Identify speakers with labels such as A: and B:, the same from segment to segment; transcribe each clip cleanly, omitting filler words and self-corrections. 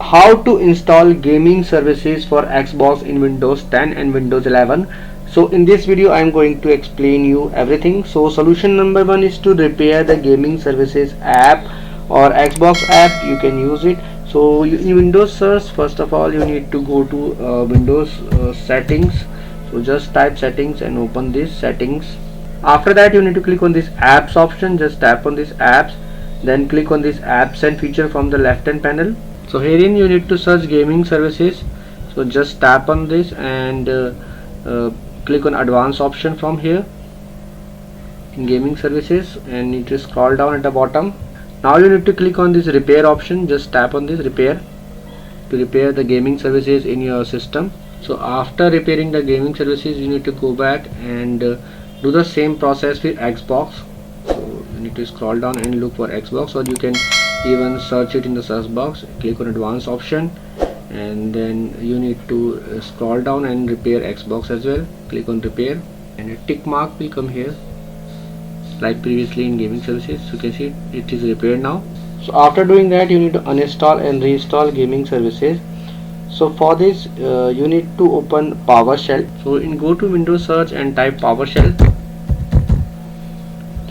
A: how to install gaming services for Xbox in Windows 10 and Windows 11. So in this video I am going to explain you everything. So solution number one is to repair the gaming services app or Xbox app. You can use it. So in Windows search, first of all you need to go to Windows settings. So just type settings and open this settings. After that you need to click on this apps option. Just tap on this apps, then click on this apps and feature from the left hand panel. So herein you need to search gaming services. So just tap on this and click on advanced option from here in gaming services, and you need to scroll down at the bottom. Now you need to click on this repair option. Just tap on this repair to repair the gaming services in your system. So after repairing the gaming services you need to go back and do the same process with Xbox. So you need to scroll down and look for Xbox, or you can even search it in the search box. Click on advanced option and then you need to scroll down and repair Xbox as well. Click on repair and a tick mark will come here like previously in gaming services. So you can see it is repaired now. So after doing that you need to uninstall and reinstall gaming services. So for this you need to open PowerShell. So go to Windows search and type PowerShell.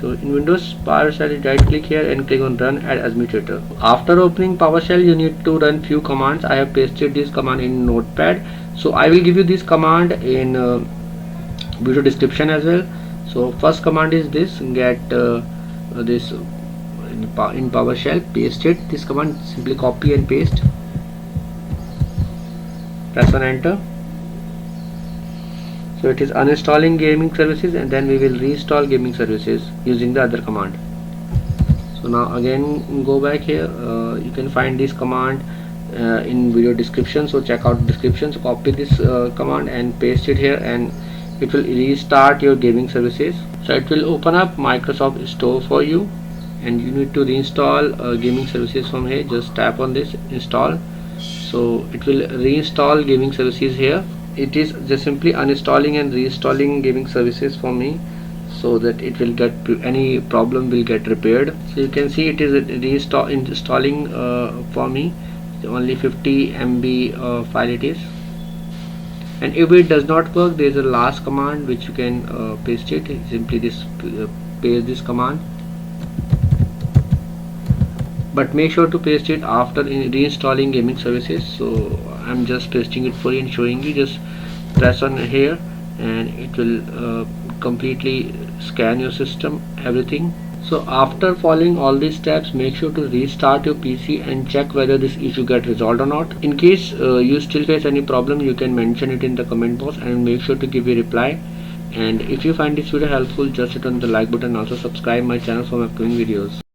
A: So in Windows PowerShell, right click here and click on run as administrator. After opening PowerShell you need to run few commands. I have pasted this command in notepad, so I will give you this command in video description as well. So first command is this, get this in PowerShell, paste it. This command simply copy and paste, press on enter. So it is uninstalling gaming services, and then we will reinstall gaming services using the other command. So now again go back here. You can find this command in video description, so check out description. So copy this command and paste it here, and it will restart your gaming services. So it will open up Microsoft Store for you, and you need to reinstall gaming services from here. Just tap on this install. So it will reinstall gaming services here. It is just simply uninstalling and reinstalling gaming services for me, so that it will get any problem will get repaired. So you can see it is installing for me. Only 50 MB file it is. And if it does not work, there is a last command which you can paste it. Simply this paste this command, but make sure to paste it after reinstalling gaming services. So I'm just pasting it for you and showing you. Just press on here and it will completely scan your system, everything. So after following all these steps, make sure to restart your PC and check whether this issue get resolved or not. In case you still face any problem, you can mention it in the comment box and make sure to give a reply. And if you find this video helpful, just hit on the like button and also subscribe my channel for my upcoming videos.